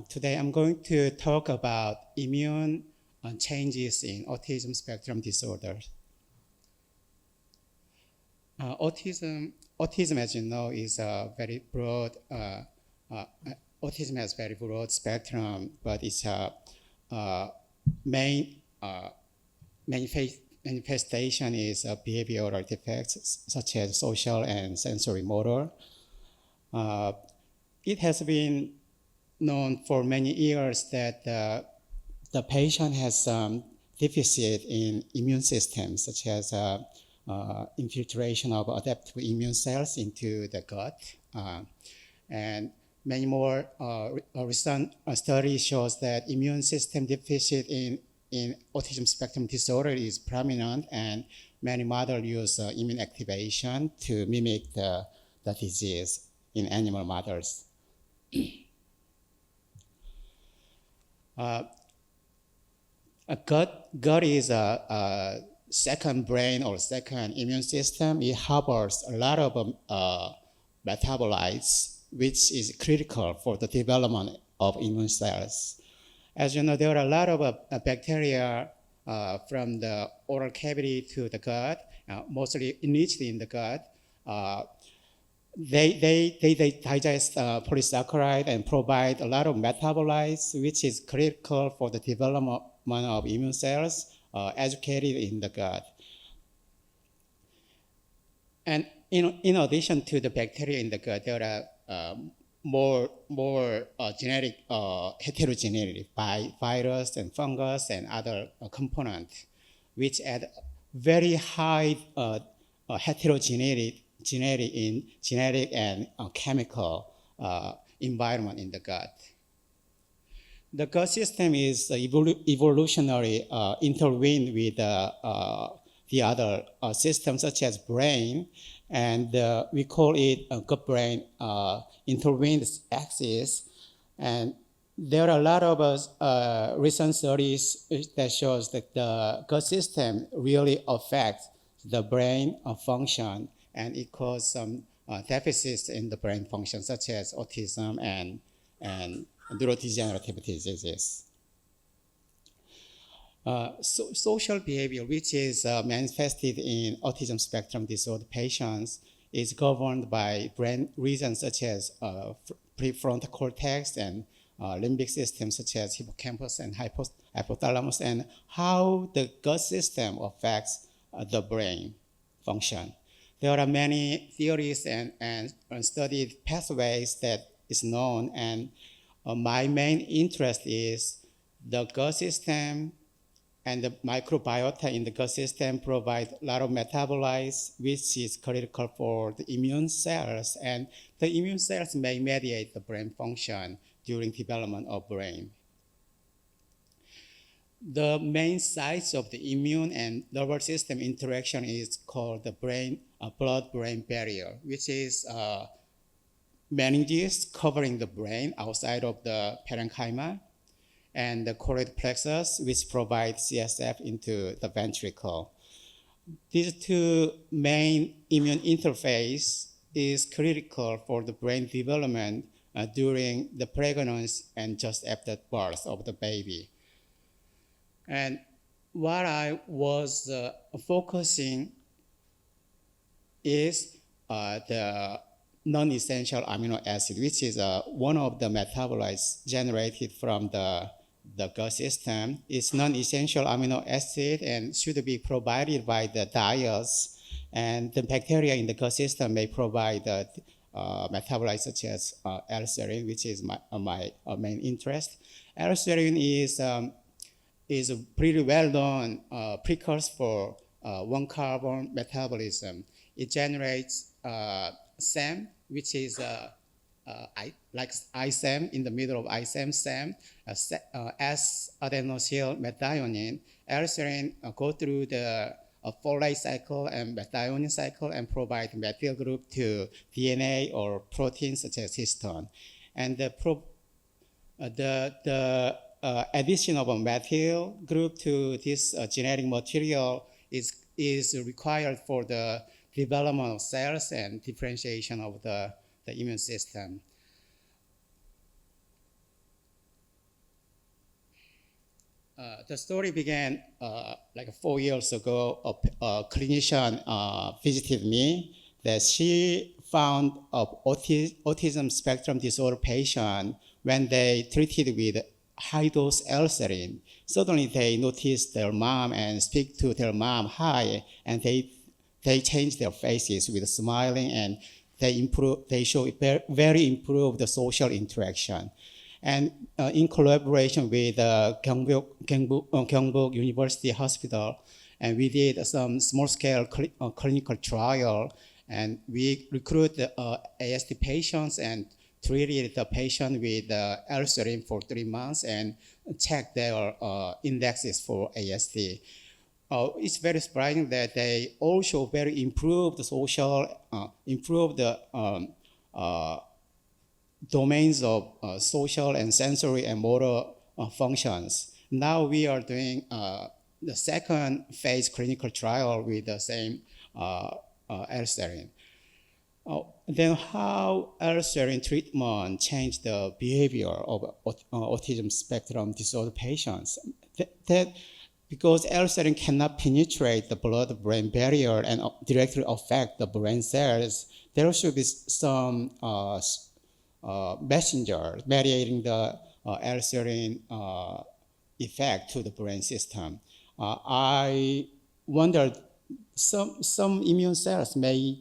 Today I'm going to talk about immune changes in autism spectrum disorders. Autism, as you know, is a very broad. Autism has very broad spectrum, but its main manifestation is behavioral defects such as social and sensory motor. It has been known for many years that the patient has some deficit in immune systems, such as infiltration of adaptive immune cells into the gut. And many more recent studies shows that immune system deficit in autism spectrum disorder is prominent, and many models use immune activation to mimic the disease in animal models. Gut is a second brain or second immune system. It harbors a lot of metabolites, which is critical for the development of immune cells. As you know, there are a lot of bacteria from the oral cavity to the gut, mostly enriched in the gut. They digest polysaccharide and provide a lot of metabolites, which is critical for the development of immune cells educated in the gut. And in addition to the bacteria in the gut, there are more genetic heterogeneity by virus and fungus and other components, which add very high heterogeneity genetic and chemical environment in the gut. The gut system is evolutionary intertwined with the other systems such as brain, and we call it a gut-brain intertwined axis. And there are a lot of recent studies that shows that the gut system really affects the brain function, and it causes some deficits in the brain function, such as autism and neurodegenerative diseases. Social behavior, which is manifested in autism spectrum disorder patients, is governed by brain regions such as prefrontal cortex and limbic systems such as hippocampus and hypothalamus, and how the gut system affects the brain function. There are many theories and studied pathways that is known, and my main interest is the gut system and the microbiota in the gut system provide a lot of metabolites, which is critical for the immune cells, and the immune cells may mediate the brain function during development of brain. The main sites of the immune and nervous system interaction is called the blood-brain barrier, which is meninges covering the brain outside of the parenchyma, and the choroid plexus, which provides CSF into the ventricle. These two main immune interface is critical for the brain development during the pregnancy and just after birth of the baby. And what I was focusing is the non-essential amino acid, which is one of the metabolites generated from the gut system. It's non-essential amino acid and should be provided by the diets, and the bacteria in the gut system may provide metabolites such as L-serine, which is my main interest. L-serine is a pretty well-known precursor for one-carbon metabolism. It generates SAM, which is like ISAM in the middle of ISAM, SAM, S-adenosyl methionine. L-serine go through the folate cycle and methionine cycle and provide methyl group to DNA or proteins such as histone. And the addition of a methyl group to this genetic material is required for the development of cells and differentiation of the immune system. The story began like 4 years ago. A clinician visited me that she found an autism spectrum disorder patient when they treated with high-dose L-serine. Suddenly they noticed their mom and speak to their mom, hi, and they change their faces with smiling and they show very improved social interaction. And in collaboration with Gyeongbuk University Hospital, and we did some small-scale clinical trial, and we recruited ASD patients and treated the patient with L-serine for 3 months and checked their indexes for ASD. It's very surprising that they all show very improved social, improved domains of social and sensory and motor functions. Now we are doing the second phase clinical trial with the same L-serine. Then how L-serine treatment changed the behavior of autism spectrum disorder patients? Because L-serine cannot penetrate the blood-brain barrier and directly affect the brain cells, there should be some messenger mediating the L-serine effect to the brain system. I wondered some immune cells may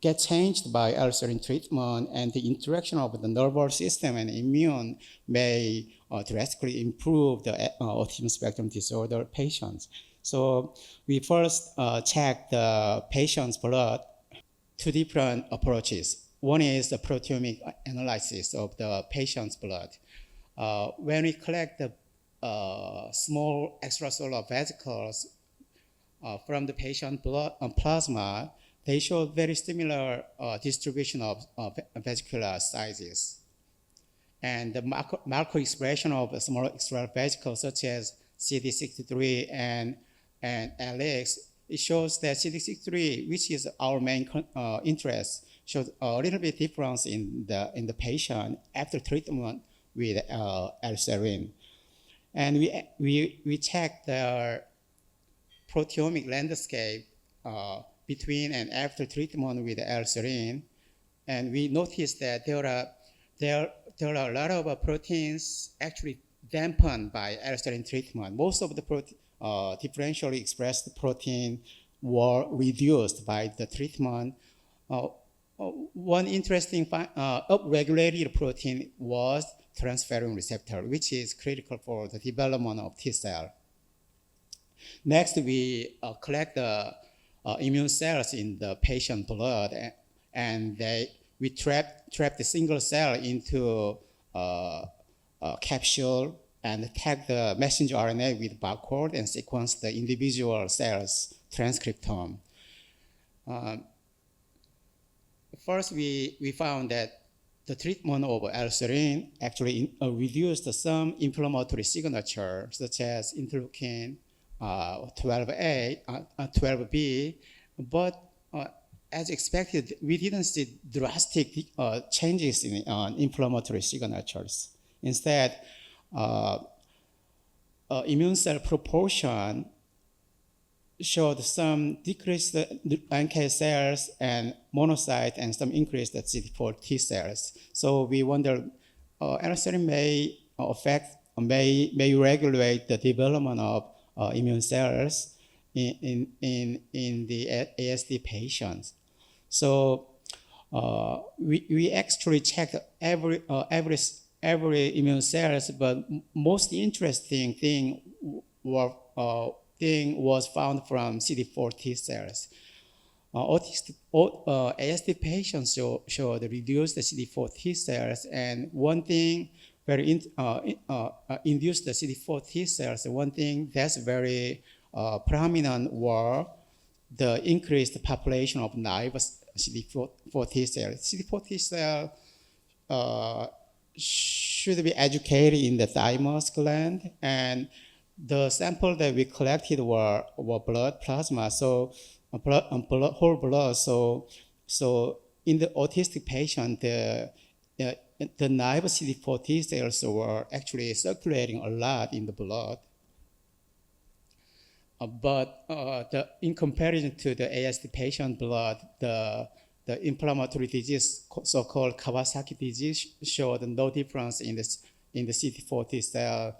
get changed by L-serine treatment, and the interaction of the nervous system and immune may drastically improve the autism spectrum disorder patients. So we first checked the patient's blood, two different approaches. One is the proteomic analysis of the patient's blood. When we collect the small extracellular vesicles from the patient blood and plasma, they show very similar distribution of vesicular sizes. And the marker expression of small extracellular vesicles such as CD63 and LX, it shows that CD63, which is our main interest, shows a little bit difference in the patient after treatment with L-serine. And we checked the proteomic landscape between and after treatment with L-serine, and we noticed that there are a lot of proteins actually dampened by L-serine treatment. Most of the differentially expressed protein were reduced by the treatment. One interesting upregulated protein was transferrin receptor, which is critical for the development of T cell. Next, we collect the immune cells in the patient blood, and we trap the single cell into a capsule and tag the messenger RNA with barcode and sequence the individual cells transcriptome. First, we found that the treatment of L-serine actually reduced some inflammatory signature, such as interleukin 12A, 12B, but as expected, we didn't see drastic changes in inflammatory signatures. Instead, immune cell proportion showed some decreased NK cells and monocyte and some increased CD4 T cells. So we wonder, L-serine may regulate the development of immune cells in the ASD patients. So we actually checked every immune cells, but most interesting thing was found from CD4 T cells. ASD patients showed reduced CD4 T cells, and one thing induced the CD4 T cells. One thing that's very prominent were the increased population of naive CD4 T cells. CD4 T cell should be educated in the thymus gland, and the sample that we collected were blood plasma, so whole blood. So in the autistic patient, the naive CD4 T cells were actually circulating a lot in the blood. in comparison to the ASD patient blood, the inflammatory disease, so-called Kawasaki disease, showed no difference in the CD4 T cell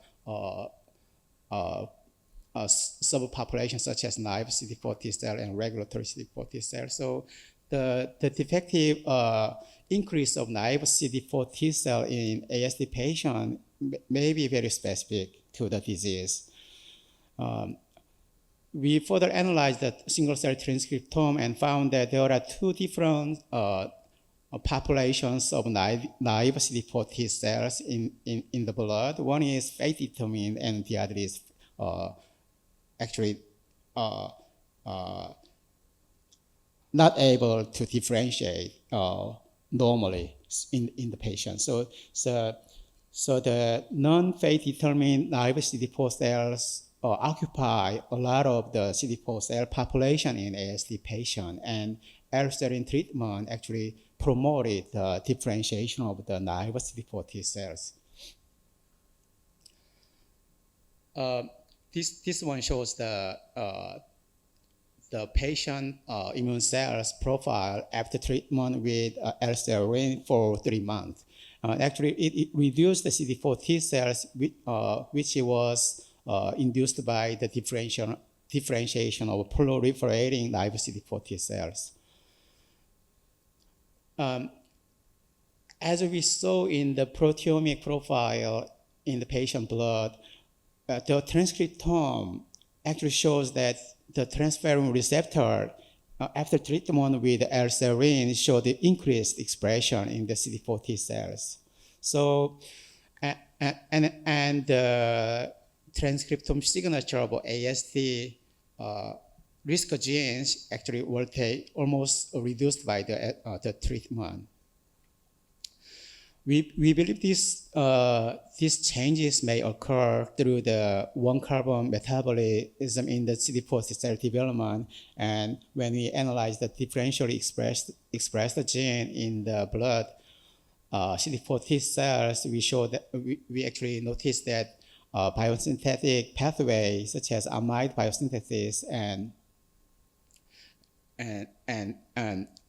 subpopulation, such as naive CD4 T cell and regulatory CD4 T cell. So the defective increase of naive CD4 T cell in ASD patient may be very specific to the disease. We further analyzed the single-cell transcriptome and found that there are two different populations of naive CD4 T cells in the blood. One is fate-determined, and the other is actually not able to differentiate normally in the patient. So the non-fate-determined naive CD4 cells occupy a lot of the CD4 cell population in ASD patient, and L-serine treatment actually promoted the differentiation of the naive CD4 T cells. This one shows the patient immune cells profile after treatment with L-serine for 3 months. Actually, it reduced the CD4 T cells, which was induced by the differentiation of proliferating naive CD4 T cells. As we saw in the proteomic profile in the patient blood, the transcriptome actually shows that the transferrin receptor after treatment with L-serine showed the increased expression in the CD4 T cells. So, and the transcriptome signature of ASD risk genes actually were almost reduced by the treatment. We believe these changes may occur through the one-carbon metabolism in the CD4 T cell development, and when we analyze the differentially expressed gene in the blood CD4 T cells, we show that we actually noticed that biosynthetic pathways such as amide biosynthesis and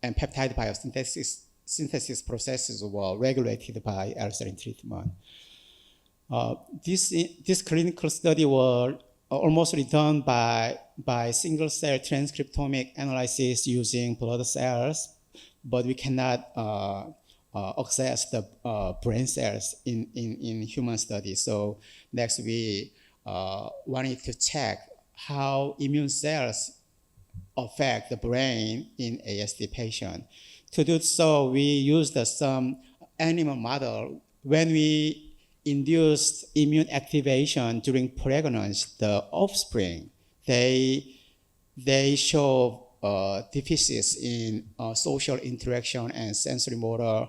peptide biosynthesis processes were regulated by L-serine treatment. This clinical study was almost done by single-cell transcriptomic analysis using blood cells, but we cannot access the brain cells in human studies. So next we wanted to check how immune cells affect the brain in ASD patient. To do so, we used some animal model. When we induced immune activation during pregnancy, the offspring, they show deficits in social interaction and sensory motor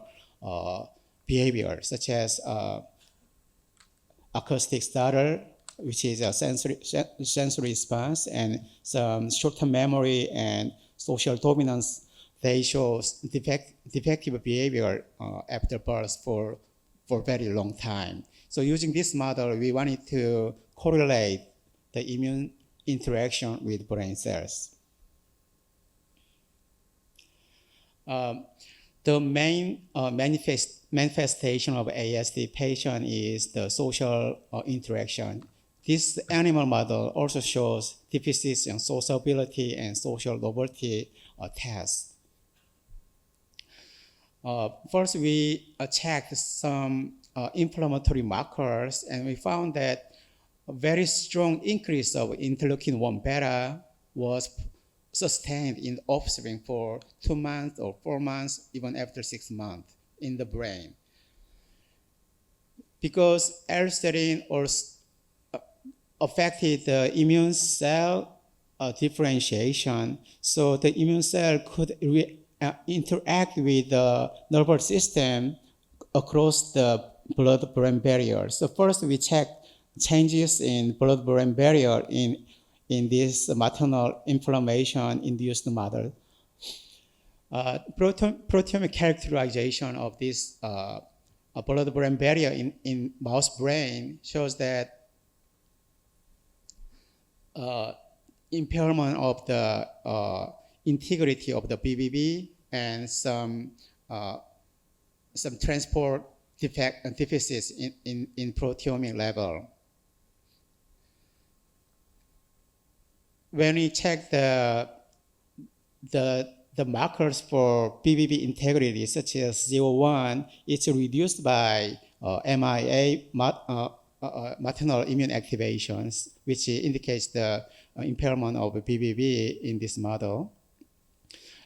behavior, such as acoustic stutter, which is a sensory response, and some short-term memory and social dominance. They show defective behavior after birth for a very long time. So using this model, we wanted to correlate the immune interaction with brain cells. The main manifestation of ASD patient is the social interaction. This animal model also shows deficits in sociability and social novelty tests. First, we checked some inflammatory markers, and we found that a very strong increase of interleukin-1 beta was sustained in the offspring for 2 months or 4 months, even after 6 months in the brain. Because L-serine affected the immune cell differentiation, so the immune cell could interact with the nervous system across the blood-brain barrier. So first we checked changes in blood-brain barrier in this maternal inflammation-induced model. Proteomic characterization of this blood-brain barrier in mouse brain shows that impairment of the integrity of the BBB and some transport deficits in proteomic level. When we check the markers for BBB integrity, such as ZO1, it's reduced by MIA, maternal immune activations, which indicates the impairment of BBB in this model.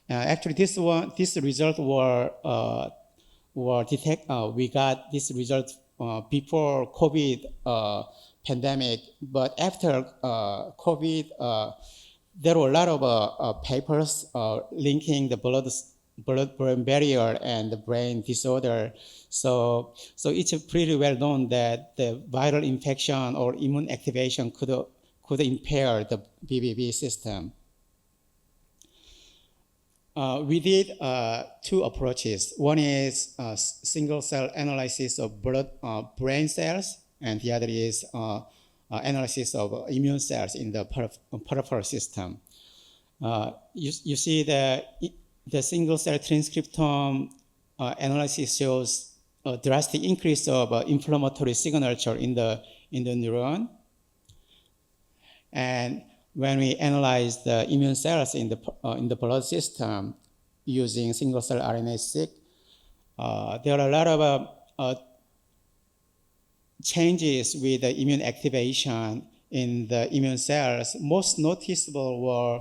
Actually, this result were we got this result before COVID pandemic, but after COVID, there were a lot of papers linking the blood-brain barrier and the brain disorder. So it's pretty well known that the viral infection or immune activation could impair the BBB system. We did two approaches. One is single cell analysis of brain cells, and the other is analysis of immune cells in the peripheral system. You see the single cell transcriptome analysis shows a drastic increase of inflammatory signature in the neuron. And when we analyze the immune cells in the blood system using single cell RNA-seq, there are a lot of changes with the immune activation in the immune cells. Most noticeable were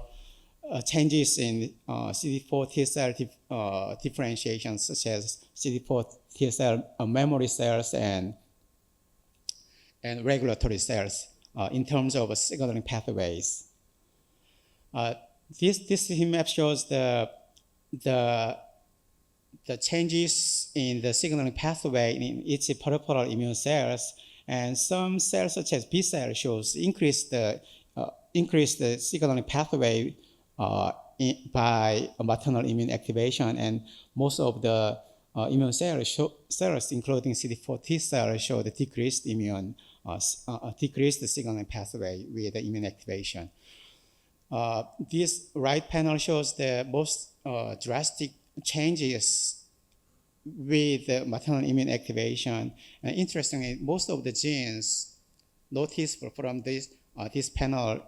changes in CD4 T cell differentiation, such as CD4 T cell memory cells and regulatory cells in terms of signaling pathways. This heat map shows the changes in the signaling pathway in each peripheral immune cells, and some cells such as B cell shows increased the signaling pathway by maternal immune activation, and most of the immune cells, including CD4 T cells, show the decreased signaling pathway with the immune activation. This right panel shows the most drastic changes with the maternal immune activation. And interestingly, most of the genes noticeable from this panel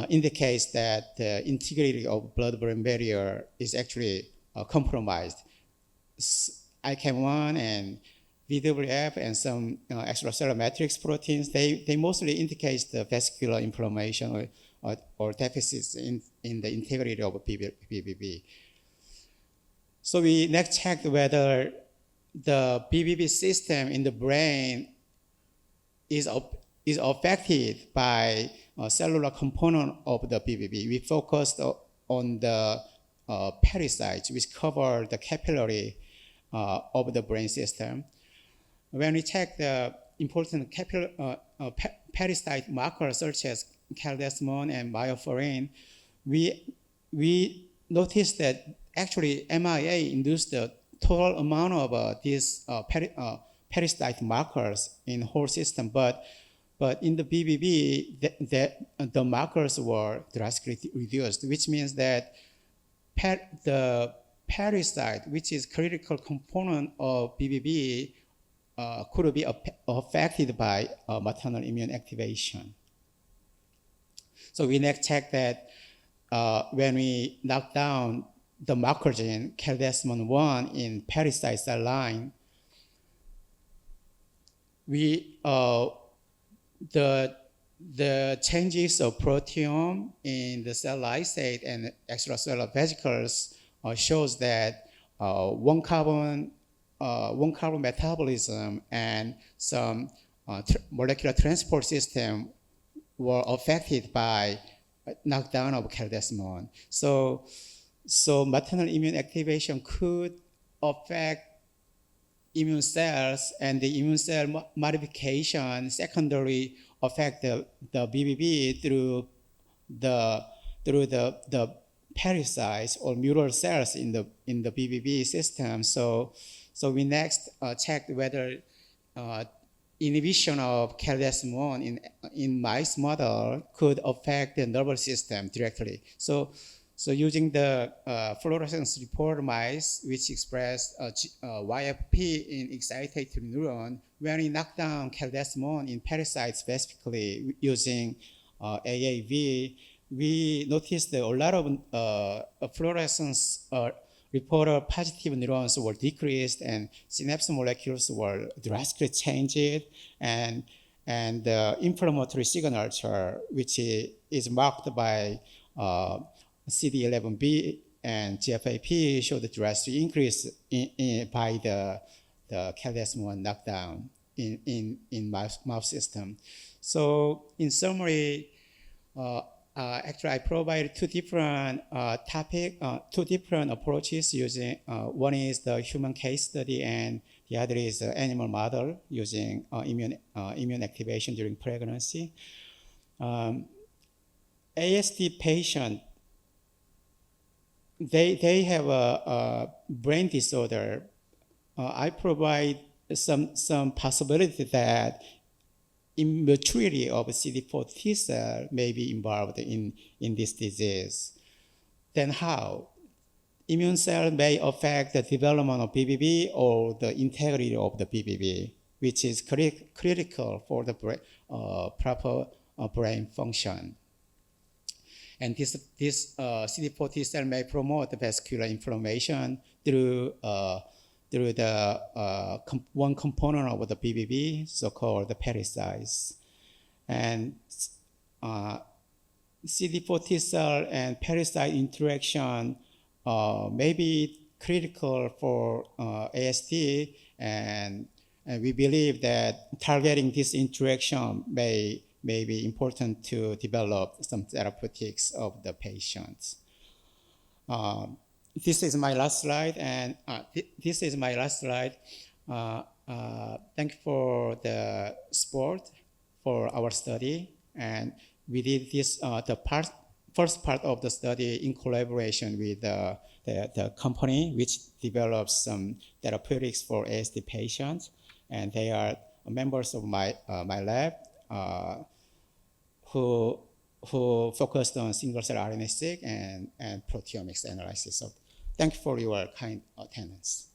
indicates that the integrity of blood-brain barrier is actually compromised. ICAM1 and VWF and some extracellular matrix proteins, they mostly indicate the vascular inflammation or deficits in the integrity of BBB. So we next checked whether the BBB system in the brain is affected by a cellular component of the BBB. We focused on the pericytes, which cover the capillary of the brain system. When we check the important pericyte markers such as caldesmon and myofluorin, we noticed that actually MIA induced the total amount of these pericyte markers in the whole system, but in the BBB, the markers were drastically reduced, which means that the pericyte, which is critical component of BBB, could be affected by maternal immune activation. So we next check that when we knock down the marker gene caldesmon-1 in pericyte cell line, the changes of proteome in the cell lysate and extracellular vesicles shows that one carbon metabolism and some molecular transport system were affected by knockdown of caldesmon. So maternal immune activation could affect immune cells, and the immune cell modification secondary affect the BBB through the pericytes or mural cells in the BBB system. So we next checked whether inhibition of caldes-1 in mice model could affect the nervous system directly. So using the fluorescence reporter mice, which express YFP in excitatory neuron, when we knock down caldes-1 in parasites specifically using AAV, we noticed that a lot of fluorescence reporter positive neurons were decreased and synapse molecules were drastically changed, and the inflammatory signature, which is marked by CD11B and GFAP, showed a drastic increase by the caldes-1 knockdown in mouse system. So in summary, actually, I provided two different two different approaches using, one is the human case study and the other is the animal model using immune activation during pregnancy. ASD patient, they have a brain disorder. I provide some possibility that immaturity of CD4 T cell may be involved in this disease. Then how? Immune cell may affect the development of BBB or the integrity of the BBB, which is critical for the proper brain function. And this CD4 T cell may promote the vascular inflammation through the one component of the BBB, so-called the pericytes. And CD4 T cell and pericyte interaction may be critical for ASD, and we believe that targeting this interaction may be important to develop some therapeutics of the patients. This is my last slide, and this is my last slide. Thank you for the support for our study, and we did this first part of the study in collaboration with the company which develops some therapeutics for ASD patients, and they are members of my lab who focused on single-cell RNA-seq and proteomics analysis. So thank you for your kind attendance.